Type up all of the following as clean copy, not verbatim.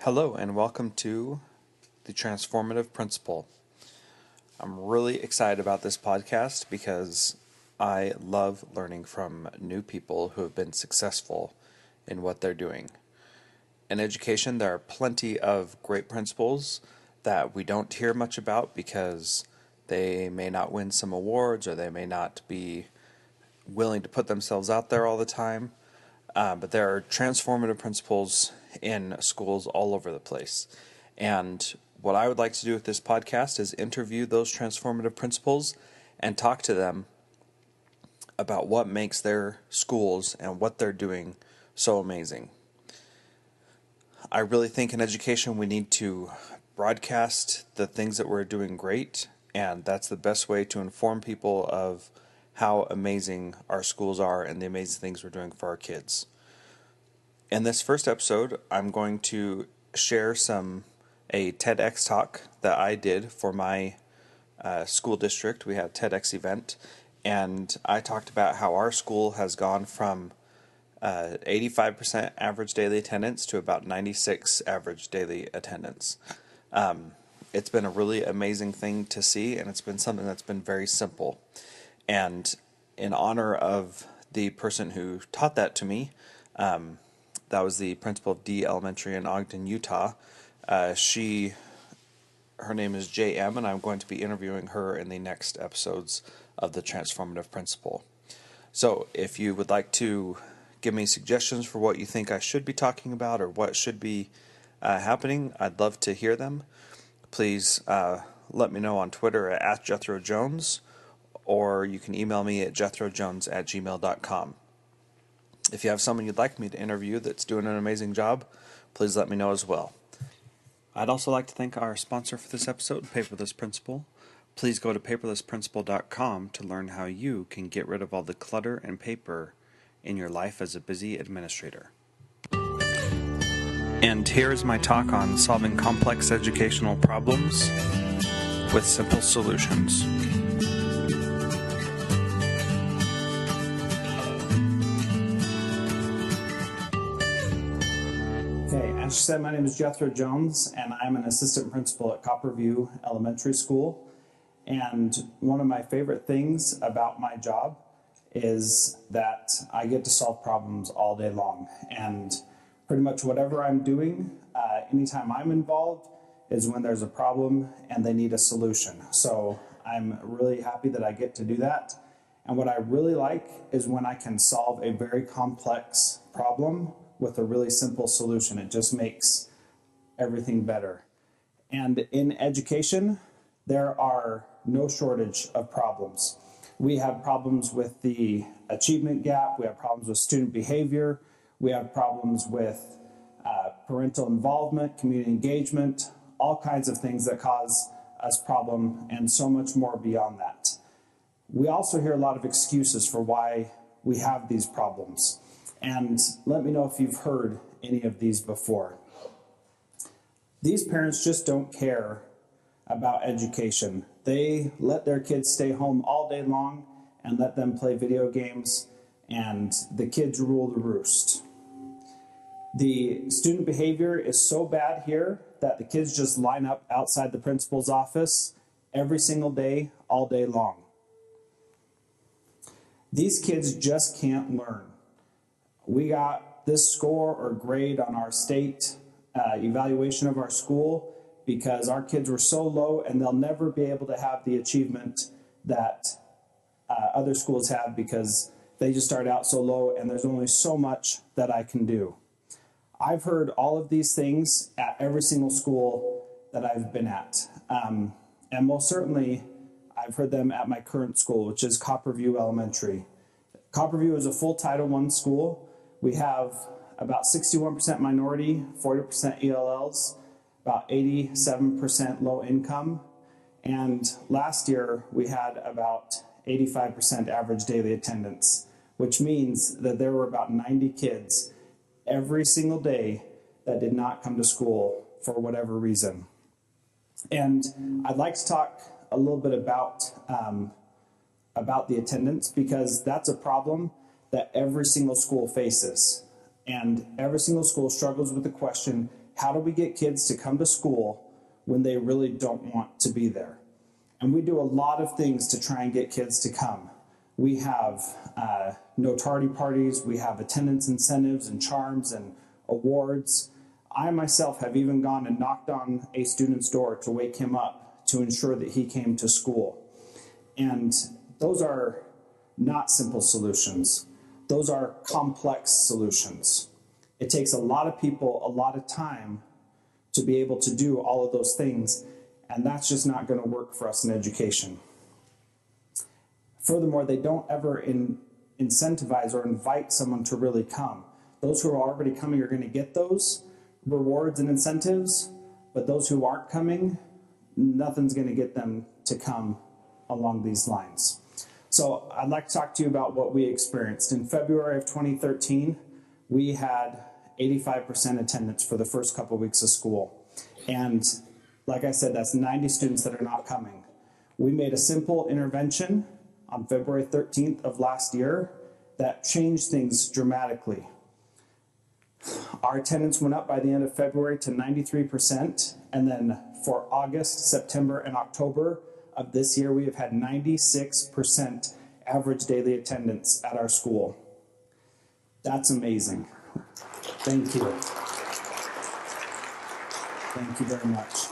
Hello and welcome to the Transformative Principal. I'm really excited about this podcast because I love learning from new people who have been successful in what they're doing. In education, there are plenty of great principals that we don't hear much about because they may not win some awards or they may not be willing to put themselves out there all the time. But there are transformative principals in schools all over the place. And what I would like to do with this podcast is interview those transformative principals and talk to them about what makes their schools and what they're doing so amazing. I really think in education we need to broadcast the things that we're doing great, and that's the best way to inform people of how amazing our schools are and the amazing things we're doing for our kids. In this first episode, I'm going to share a TEDx talk that I did for my school district. We had a TEDx event, and I talked about how our school has gone from 85% average daily attendance to about 96 average daily attendance. It's been a really amazing thing to see, and it's been something that's been very simple. And in honor of the person who taught that to me, that was the principal of D Elementary in Ogden, Utah. Her name is JM, and I'm going to be interviewing her in the next episodes of the Transformative Principal. So if you would like to give me suggestions for what you think I should be talking about or what should be happening, I'd love to hear them. Please let me know on Twitter at @JethroJones, or you can email me at jethrojones@gmail.com. If you have someone you'd like me to interview that's doing an amazing job, please let me know as well. I'd also like to thank our sponsor for this episode, Paperless Principal. Please go to paperlessprincipal.com to learn how you can get rid of all the clutter and paper in your life as a busy administrator. And here is my talk on solving complex educational problems with simple solutions. As she said, my name is Jethro Jones, and I'm an assistant principal at Copperview Elementary School. And one of my favorite things about my job is that I get to solve problems all day long. And pretty much whatever I'm doing, anytime I'm involved, is when there's a problem and they need a solution. So I'm really happy that I get to do that. And what I really like is when I can solve a very complex problem with a really simple solution. It just makes everything better. And in education, there are no shortage of problems. We have problems with the achievement gap. We have problems with student behavior. We have problems with parental involvement, community engagement, all kinds of things that cause us problem, and so much more beyond that. We also hear a lot of excuses for why we have these problems. And let me know if you've heard any of these before. These parents just don't care about education. They let their kids stay home all day long and let them play video games, and the kids rule the roost. The student behavior is so bad here that the kids just line up outside the principal's office every single day, all day long. These kids just can't learn. We got this score or grade on our state evaluation of our school because our kids were so low, and they'll never be able to have the achievement that other schools have because they just start out so low and there's only so much that I can do. I've heard all of these things at every single school that I've been at. And most certainly I've heard them at my current school, which is Copperview Elementary. Copperview is a full Title I school. We have about 61% minority, 40% ELLs, about 87% low income. And last year we had about 85% average daily attendance, which means that there were about 90 kids every single day that did not come to school for whatever reason. And I'd like to talk a little bit about the attendance, because that's a problem that every single school faces. And every single school struggles with the question, how do we get kids to come to school when they really don't want to be there? And we do a lot of things to try and get kids to come. We have no tardy parties, we have attendance incentives and charms and awards. I myself have even gone and knocked on a student's door to wake him up to ensure that he came to school. And those are not simple solutions. Those are complex solutions. It takes a lot of people, a lot of time to be able to do all of those things, and that's just not going to work for us in education. Furthermore, they don't ever incentivize or invite someone to really come. Those who are already coming are going to get those rewards and incentives, but those who aren't coming, nothing's going to get them to come along these lines. So I'd like to talk to you about what we experienced. In February of 2013, we had 85% attendance for the first couple of weeks of school. And like I said, that's 90 students that are not coming. We made a simple intervention on February 13th of last year that changed things dramatically. Our attendance went up by the end of February to 93%, and then for August, September, and October of this year, we have had 96% average daily attendance at our school. That's amazing. Thank you. Thank you very much.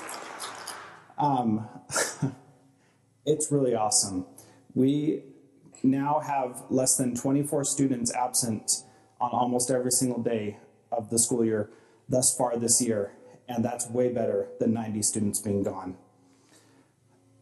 It's really awesome. We now have less than 24 students absent on almost every single day of the school year thus far this year, and that's way better than 90 students being gone.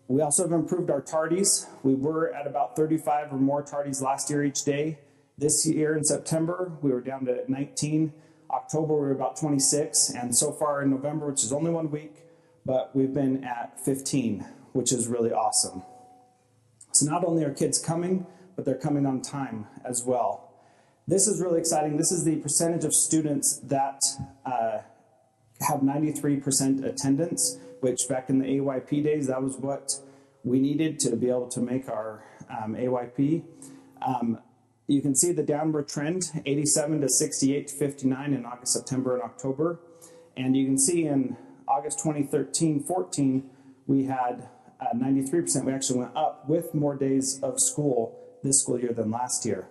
We also have improved our tardies. We were at about 35 or more tardies last year each day. This year in September, we were down to 19. October, we were about 26. And so far in November, which is only 1 week, but we've been at 15, which is really awesome. So not only are kids coming, but they're coming on time as well. This is really exciting. This is the percentage of students that have 93% attendance, which back in the AYP days, that was what we needed to be able to make our AYP. You can see the downward trend, 87 to 68 to 59 in August, September, and October. And you can see in August 2013-14, we had 93%. We actually went up with more days of school this school year than last year.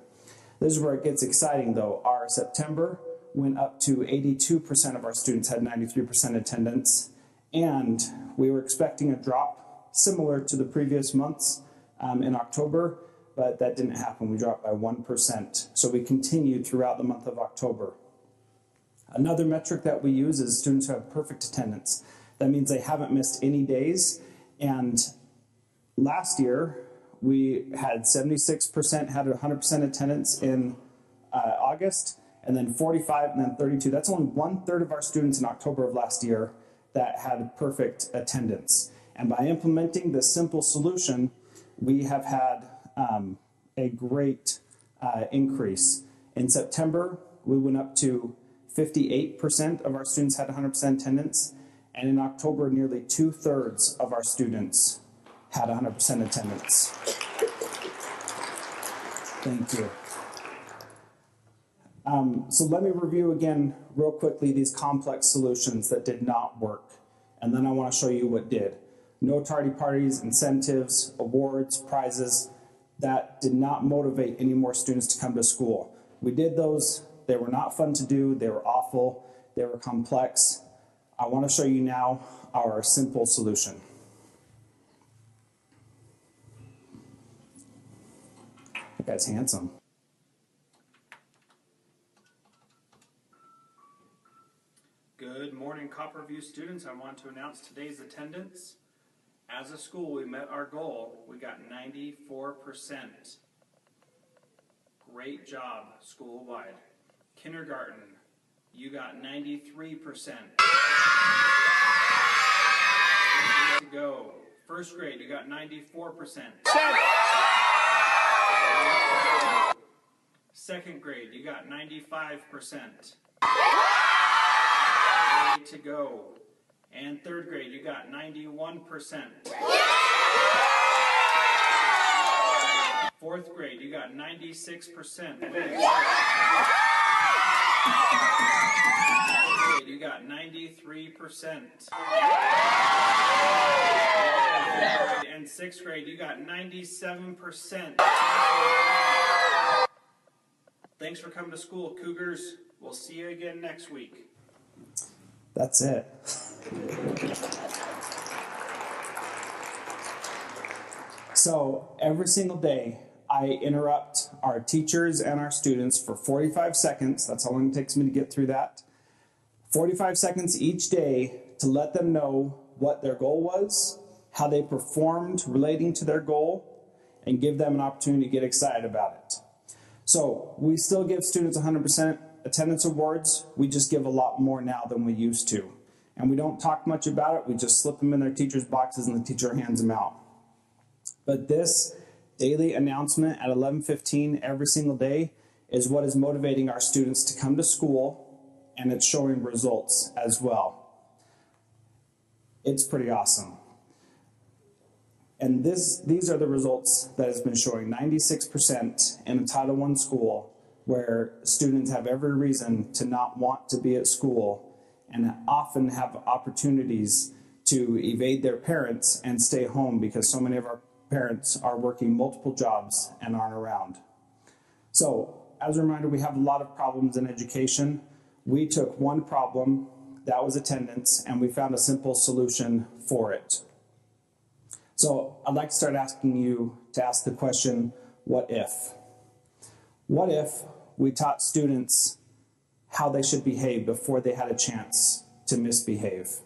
This is where it gets exciting though. Our September went up to 82% of our students had 93% attendance. And we were expecting a drop similar to the previous months in October, but that didn't happen. We dropped by 1%. So we continued throughout the month of October. Another metric that we use is students who have perfect attendance. That means they haven't missed any days. And last year, we had 76% had 100% attendance in August, and then 45, and then 32. That's only 1/3 of our students in October of last year that had perfect attendance. And by implementing this simple solution, we have had a great increase. In September, we went up to 58% of our students had 100% attendance, and in October, nearly 2/3 of our students had 100% attendance. Thank you. So let me review again real quickly these complex solutions that did not work, and then I want to show you what did. No tardy parties, incentives, awards, prizes, that did not motivate any more students to come to school. We did those. They were not fun to do. They were awful. They were complex. I want to show you now our simple solution. That guy's handsome. Good morning, Copperview students. I want to announce today's attendance. As a school, we met our goal. We got 94%. Great job, school-wide. Kindergarten, you got 93%. To go. First grade, you got 94%. Second grade, you got 95%. To go. And third grade, you got 91%. Fourth grade, you got 96%. You got 93%. And sixth grade, you got 97%. Thanks for coming to school, Cougars. We'll see you again next week. That's it. So every single day, I interrupt our teachers and our students for 45 seconds. That's how long it takes me to get through that. 45 seconds each day to let them know what their goal was, how they performed relating to their goal, and give them an opportunity to get excited about it. So we still give students 100% attendance awards. We just give a lot more now than we used to. And we don't talk much about it. We just slip them in their teacher's boxes and the teacher hands them out. But this daily announcement at 11:15 every single day is what is motivating our students to come to school, and it's showing results as well. It's pretty awesome. And these are the results that has been showing. 96% in a Title I school where students have every reason to not want to be at school and often have opportunities to evade their parents and stay home because so many of our parents are working multiple jobs and aren't around. So, as a reminder, we have a lot of problems in education. We took one problem, that was attendance, and we found a simple solution for it. So I'd like to start asking you to ask the question, what if? What if we taught students how they should behave before they had a chance to misbehave?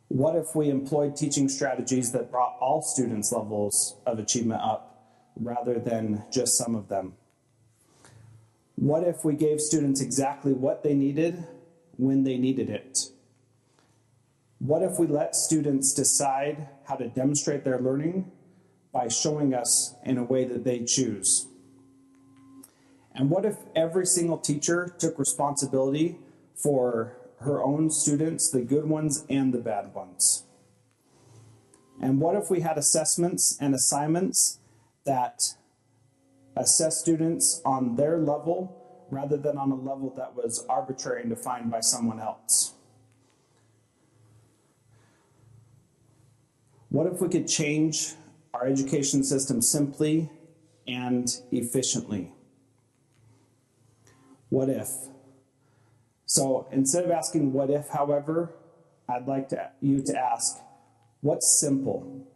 What if we employed teaching strategies that brought all students' levels of achievement up rather than just some of them? What if we gave students exactly what they needed when they needed it? What if we let students decide how to demonstrate their learning by showing us in a way that they choose? And what if every single teacher took responsibility for her own students, the good ones and the bad ones? And what if we had assessments and assignments that assess students on their level rather than on a level that was arbitrary and defined by someone else? What if we could change our education system simply and efficiently? What if? So instead of asking what if, however, I'd like you to ask, what's simple?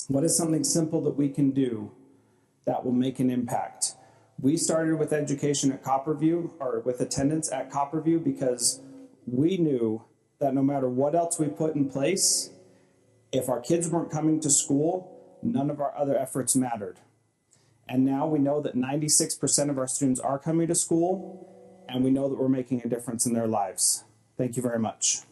What is something simple that we can do that will make an impact? We started with education at Copperview, or with attendance at Copperview, because we knew that no matter what else we put in place, if our kids weren't coming to school, none of our other efforts mattered. And now we know that 96% of our students are coming to school, and we know that we're making a difference in their lives. Thank you very much.